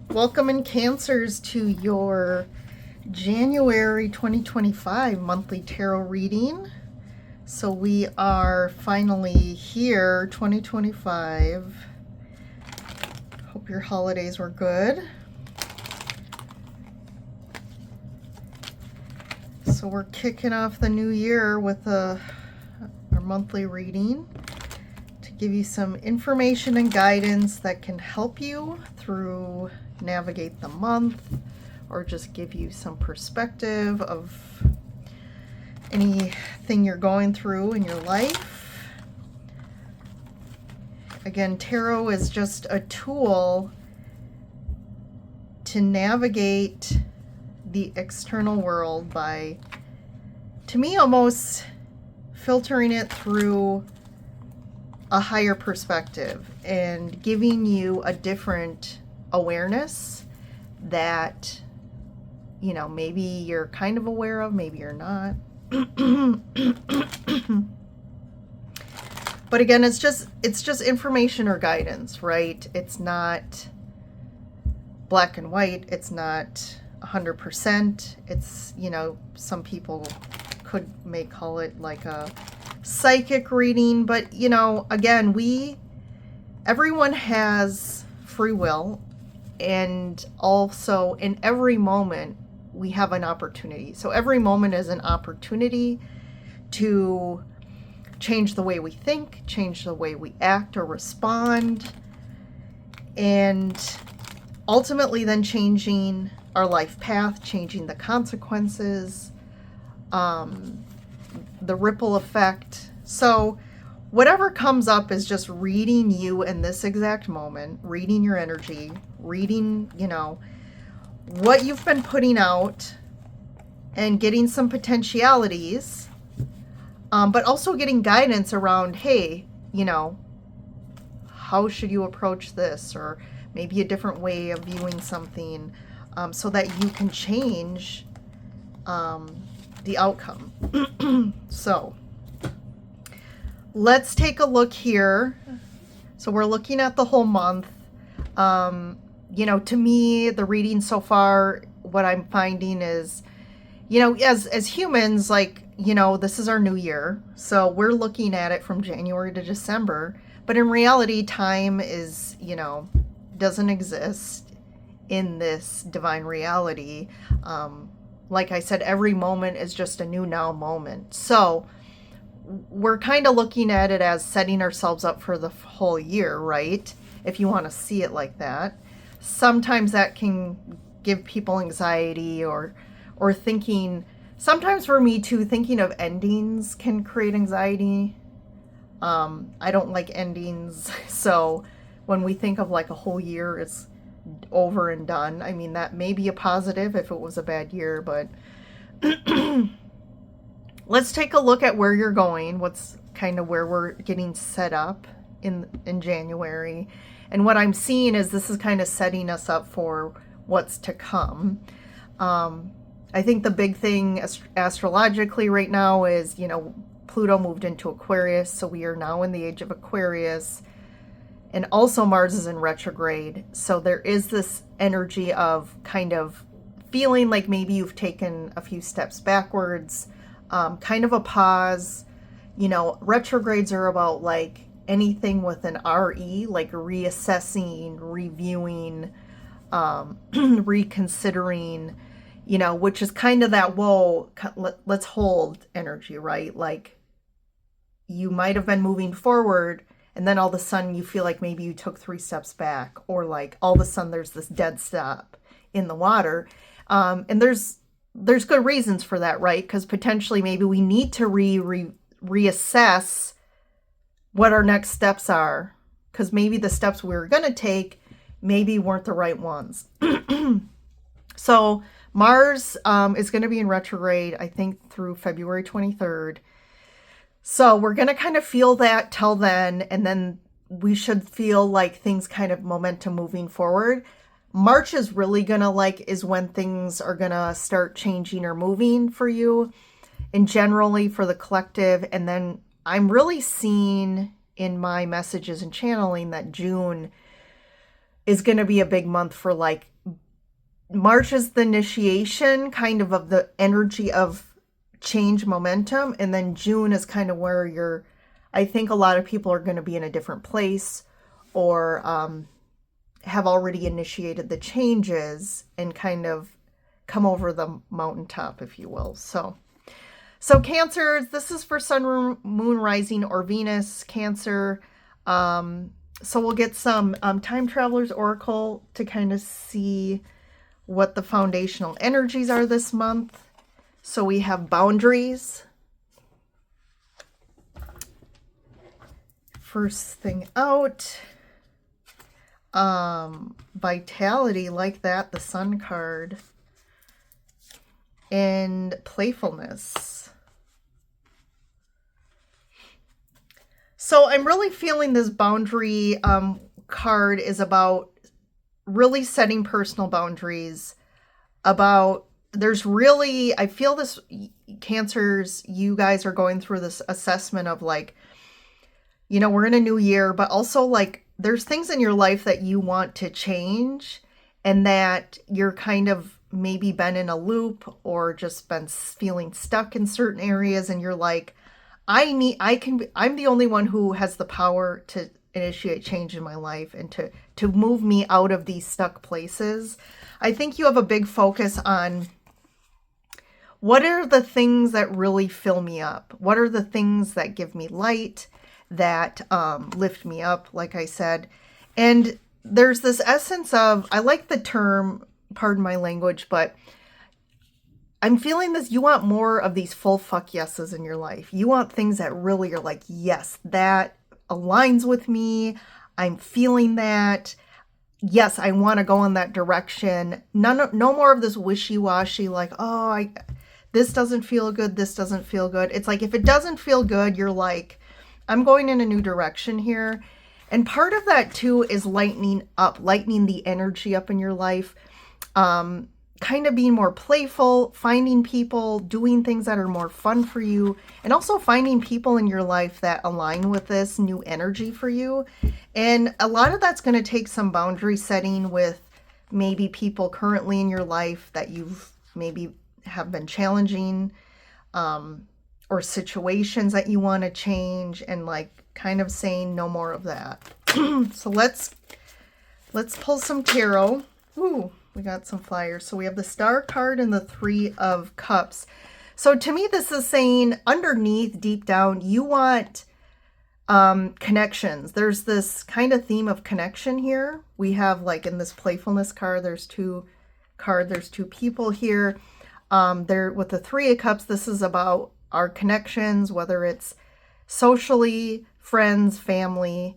Welcome in Cancers to your January 2025 monthly tarot reading. So we are finally here, 2025. Hope your holidays were good. So we're kicking off the new year with our monthly reading to give you some information and guidance that can help you through navigate the month, or just give you some perspective of anything you're going through in your life. Again, tarot is just a tool to navigate the external world by, to me, almost filtering it through a higher perspective and giving you a different awareness that, you know, maybe you're kind of aware of, maybe you're not. But again, it's just information or guidance, right? It's not black and white. It's not 100%. It's, you know, some people may call it like a psychic reading, but, you know, again, everyone has free will. And also in every moment, we have an opportunity. So every moment is an opportunity to change the way we think, change the way we act or respond, and ultimately then changing our life path, changing the consequences, the ripple effect. So whatever comes up is just reading you in this exact moment, reading your energy, reading, you know, what you've been putting out and getting some potentialities, but also getting guidance around, hey, you know, how should you approach this, or maybe a different way of viewing something, so that you can change the outcome. So let's take a look here. So we're looking at the whole month. You know, to me, the reading so far, what I'm finding is, you know, as humans, like, you know, this is our new year. So we're looking at it from January to December. But in reality, time is, you know, doesn't exist in this divine reality. Like I said, every moment is just a new now moment. So we're kind of looking at it as setting ourselves up for the whole year, right? If you want to see it like that. Sometimes that can give people anxiety, or thinking, sometimes for me too, thinking of endings can create anxiety. I don't like endings. So when we think of like a whole year, it's over and done. I mean, that may be a positive if it was a bad year, but let's take a look at where you're going, what's kind of where we're getting set up in January. And what I'm seeing is this is kind of setting us up for what's to come. I think the big thing astrologically right now is, you know, Pluto moved into Aquarius, so we are now in the age of Aquarius. And also Mars is in retrograde. So there is this energy of kind of feeling like maybe you've taken a few steps backwards, kind of a pause. You know, retrogrades are about like anything with an RE, like reassessing, reviewing, reconsidering, you know, which is kind of that, whoa, let's hold energy, right? Like you might have been moving forward, and then all of a sudden you feel like maybe you took 3 steps back, or like all of a sudden there's this dead stop in the water. And there's good reasons for that, right? Because potentially maybe we need to reassess what our next steps are, because maybe the steps we were going to take maybe weren't the right ones. So Mars is going to be in retrograde, I think, through February 23rd. So we're going to kind of feel that till then, and then we should feel like things kind of momentum moving forward. March is really going to is when things are going to start changing or moving for you, and generally for the collective. And then I'm really seeing in my messages and channeling that June is going to be a big month for like March is the initiation kind of the energy of change momentum. And then June is kind of where I think a lot of people are going to be in a different place or have already initiated the changes and kind of come over the mountaintop, if you will. So Cancer, this is for Sun, Moon, Rising, or Venus, Cancer. So we'll get some Time Traveler's Oracle to kind of see what the foundational energies are this month. So we have boundaries. First thing out, vitality, like that, the Sun card, and playfulness. So I'm really feeling this boundary card is about really setting personal boundaries, about there's really, I feel this, Cancers, you guys are going through this assessment of like, you know, we're in a new year, but also like there's things in your life that you want to change and that you're kind of maybe been in a loop or just been feeling stuck in certain areas. And you're like, I'm the only one who has the power to initiate change in my life and to move me out of these stuck places. I think you have a big focus on what are the things that really fill me up? What are the things that give me light, that lift me up, like I said? And there's this essence of, I like the term, pardon my language, but I'm feeling this, you want more of these full fuck yeses in your life. You want things that really are like, yes, that aligns with me. I'm feeling that. Yes, I want to go in that direction. No more of this wishy-washy, like, oh, this doesn't feel good, this doesn't feel good. It's like, if it doesn't feel good, you're like, I'm going in a new direction here. And part of that too is lightening the energy up in your life. Kind of being more playful, finding people, doing things that are more fun for you, and also finding people in your life that align with this new energy for you. And a lot of that's going to take some boundary setting with maybe people currently in your life that you've maybe have been challenging, or situations that you want to change, and like kind of saying no more of that. So let's pull some tarot. Ooh, we got some flyers. So we have the Star card and the Three of Cups. So to me, this is saying underneath, deep down, you want connections. There's this kind of theme of connection here. We have, like, in this playfulness card, there's two people here. There with the Three of Cups, this is about our connections, whether it's socially, friends, family,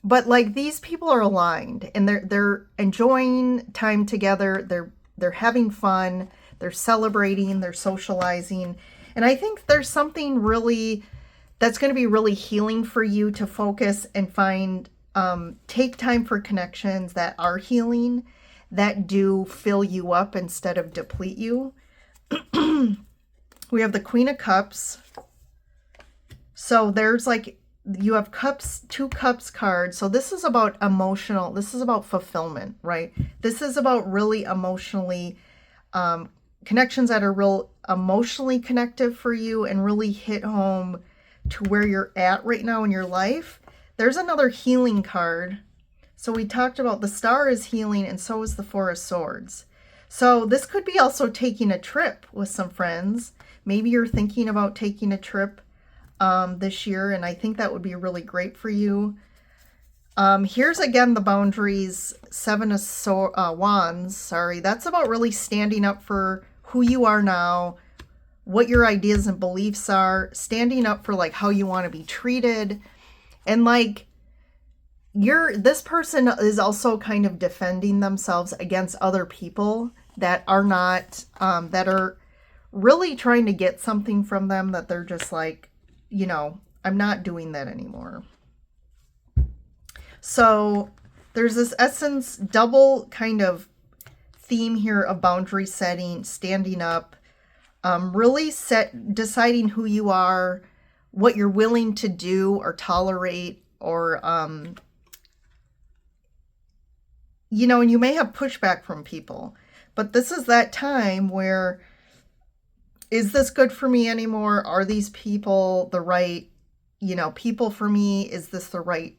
but like these people are aligned and they're enjoying time together. They're having fun. They're celebrating. They're socializing. And I think there's something really that's going to be really healing for you to focus and find, take time for connections that are healing, that do fill you up instead of deplete you. We have the Queen of Cups. So there's like, you have cups, 2 cups cards. So this is about emotional, this is about fulfillment, right? This is about really emotionally, connections that are real emotionally connective for you and really hit home to where you're at right now in your life. There's another healing card. So we talked about the Star is healing, and so is the Four of Swords. So this could be also taking a trip with some friends. Maybe you're thinking about taking a trip this year, and I think that would be really great for you. Here's again the boundaries, Seven of Wands. Sorry, that's about really standing up for who you are now, what your ideas and beliefs are, standing up for like how you want to be treated, and like this person is also kind of defending themselves against other people that are not, that are really trying to get something from them, that they're just like, you know, I'm not doing that anymore. So there's this essence, double kind of theme here of boundary setting, standing up, really deciding who you are, what you're willing to do or tolerate, or you know, and you may have pushback from people, but this is that time where, is this good for me anymore? Are these people the right, you know, people for me? Is this the right,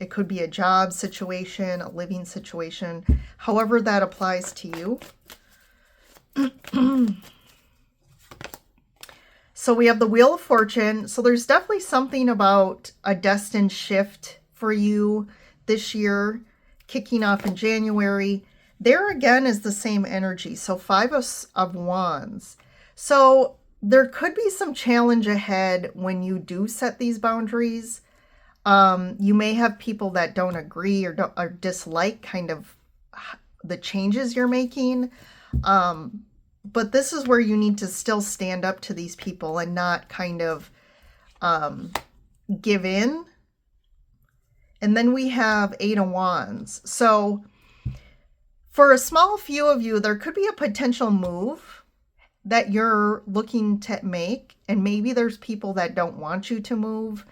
it could be a job situation, a living situation, however that applies to you. So we have the Wheel of Fortune. So there's definitely something about a destined shift for you this year, kicking off in January. There again is the same energy. So Five of Wands. So there could be some challenge ahead when you do set these boundaries. You may have people that don't agree or dislike kind of the changes you're making. But this is where you need to still stand up to these people and not kind of give in. And then we have Eight of Wands. So for a small few of you, there could be a potential move that you're looking to make. And maybe there's people that don't want you to move.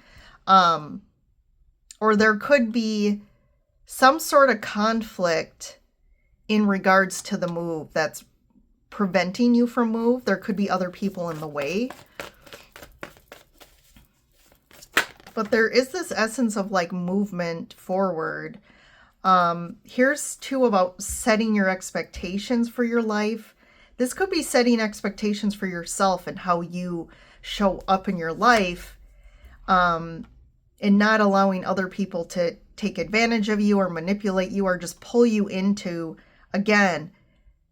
Or there could be some sort of conflict in regards to the move that's preventing you from move. There could be other people in the way. But there is this essence of like movement forward. Here's two about setting your expectations for your life. This could be setting expectations for yourself and how you show up in your life, and not allowing other people to take advantage of you or manipulate you or just pull you into, again,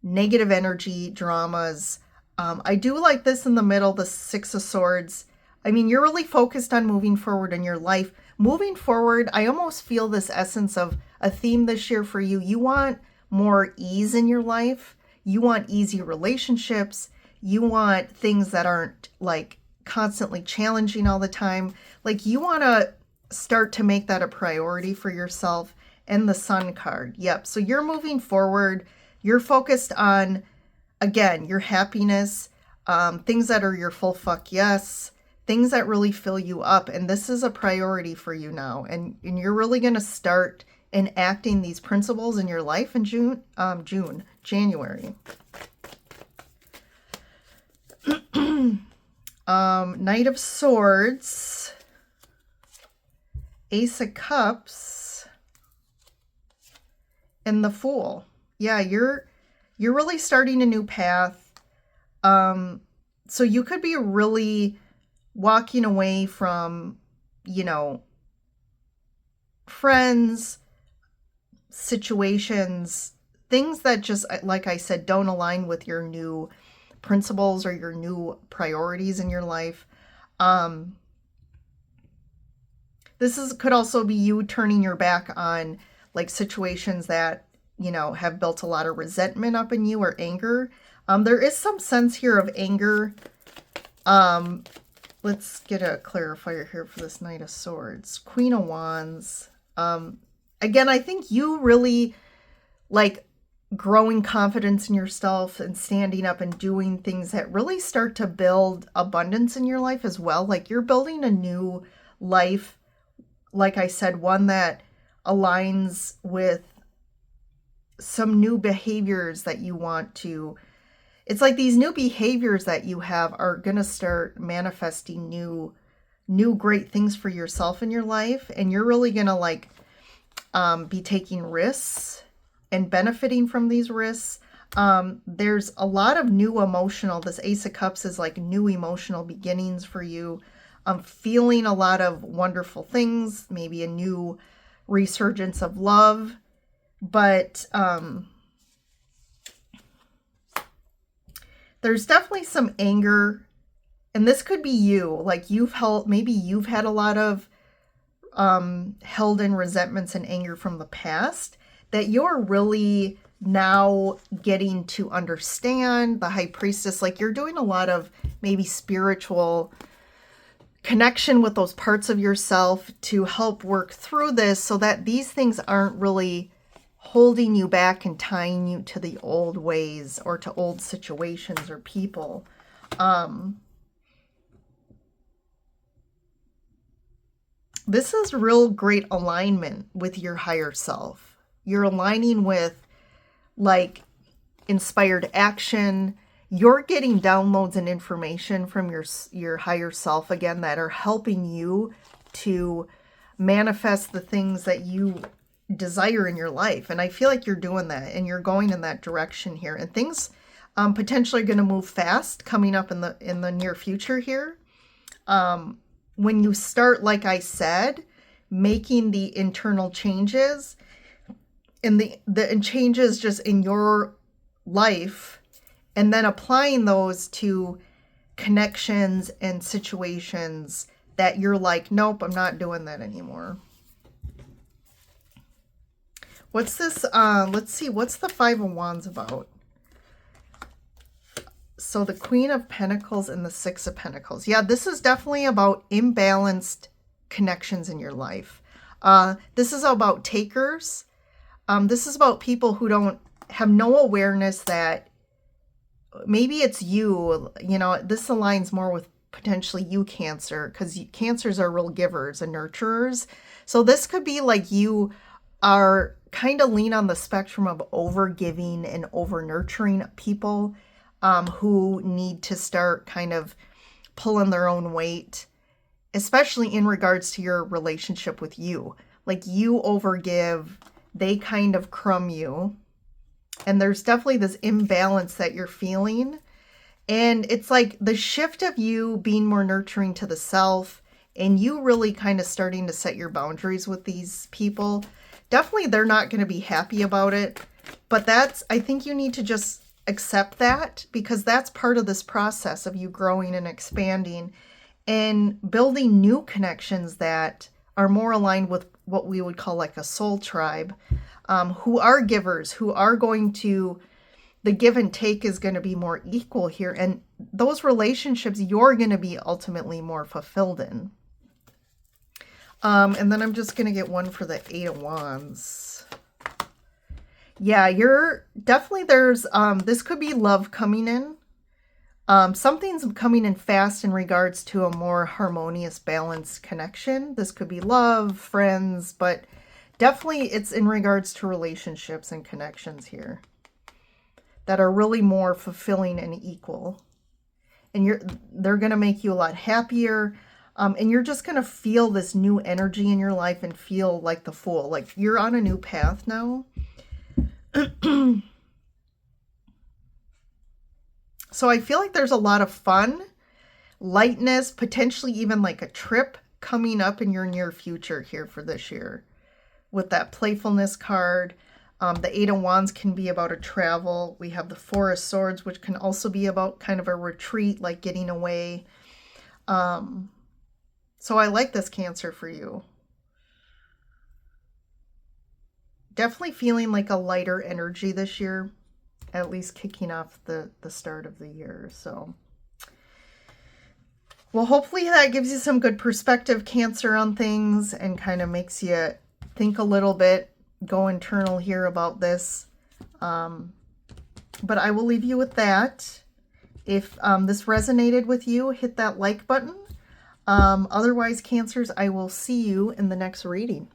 negative energy, dramas. I do like this in the middle, the Six of Swords. I mean, you're really focused on moving forward in your life. Moving forward, I almost feel this essence of a theme this year for you. You want more ease in your life. You want easy relationships. You want things that aren't like constantly challenging all the time. Like you want to start to make that a priority for yourself. And the Sun card. Yep. So you're moving forward. You're focused on, again, your happiness, things that are your full fuck yes, things that really fill you up. And this is a priority for you now. And you're really going to start enacting these principles in your life in January. Knight of Swords, Ace of Cups, and the Fool. Yeah, you're really starting a new path. So you could be really walking away from, you know, friends, situations, things that just, like I said, don't align with your new principles or your new priorities in your life. Could also be you turning your back on like situations that, you know, have built a lot of resentment up in you or anger. There is some sense here of anger. Let's get a clarifier here for this Knight of Swords. Queen of Wands. Again, I think you really like growing confidence in yourself and standing up and doing things that really start to build abundance in your life as well. Like you're building a new life, like I said, one that aligns with some new behaviors that you want to. It's like these new behaviors that you have are going to start manifesting new great things for yourself in your life. And you're really going to like be taking risks and benefiting from these risks. There's a lot of new emotional, this Ace of Cups is like new emotional beginnings for you. Feeling a lot of wonderful things, maybe a new resurgence of love. But there's definitely some anger, and this could be you. Like maybe you've had a lot of held in resentments and anger from the past that you're really now getting to understand. The High Priestess, like you're doing a lot of maybe spiritual connection with those parts of yourself to help work through this so that these things aren't really holding you back and tying you to the old ways or to old situations or people. This is real great alignment with your higher self. You're aligning with like inspired action. You're getting downloads and information from your higher self again that are helping you to manifest the things that you desire in your life. And I feel like you're doing that and you're going in that direction here. And things potentially are going to move fast coming up in the near future here. When you start, like I said, making the internal changes and the changes just in your life, and then applying those to connections and situations that you're like, nope, I'm not doing that anymore. What's this? Let's see. What's the Five of Wands about? So the Queen of Pentacles and the Six of Pentacles. Yeah, this is definitely about imbalanced connections in your life. This is about takers. This is about people who don't have no awareness that maybe it's you. You know, this aligns more with potentially you, Cancer, because Cancers are real givers and nurturers. So this could be like you are kind of lean on the spectrum of over giving and over nurturing people who need to start kind of pulling their own weight, especially in regards to your relationship with you. Like you overgive, they kind of crumb you. And there's definitely this imbalance that you're feeling. And it's like the shift of you being more nurturing to the self and you really kind of starting to set your boundaries with these people. Definitely they're not going to be happy about it. But I think you need to just accept that, because that's part of this process of you growing and expanding and building new connections that are more aligned with what we would call like a soul tribe, who are givers, who are going to, the give and take is going to be more equal here. And those relationships you're going to be ultimately more fulfilled in. And then I'm just going to get one for the Eight of Wands. Yeah, you're definitely, this could be love coming in. Something's coming in fast in regards to a more harmonious, balanced connection. This could be love, friends, but definitely it's in regards to relationships and connections here that are really more fulfilling and equal. And they're going to make you a lot happier. And you're just going to feel this new energy in your life and feel like the Fool. Like you're on a new path now. So I feel like there's a lot of fun, lightness, potentially even like a trip coming up in your near future here for this year. With that playfulness card, the Eight of Wands can be about a travel. We have the Four of Swords, which can also be about kind of a retreat, like getting away. So I like this, Cancer, for you. Definitely feeling like a lighter energy this year, at least kicking off the start of the year. So, well, hopefully that gives you some good perspective, Cancer, on things and kind of makes you think a little bit, go internal here about this. But I will leave you with that. If this resonated with you, hit that like button. Otherwise, Cancers, I will see you in the next reading.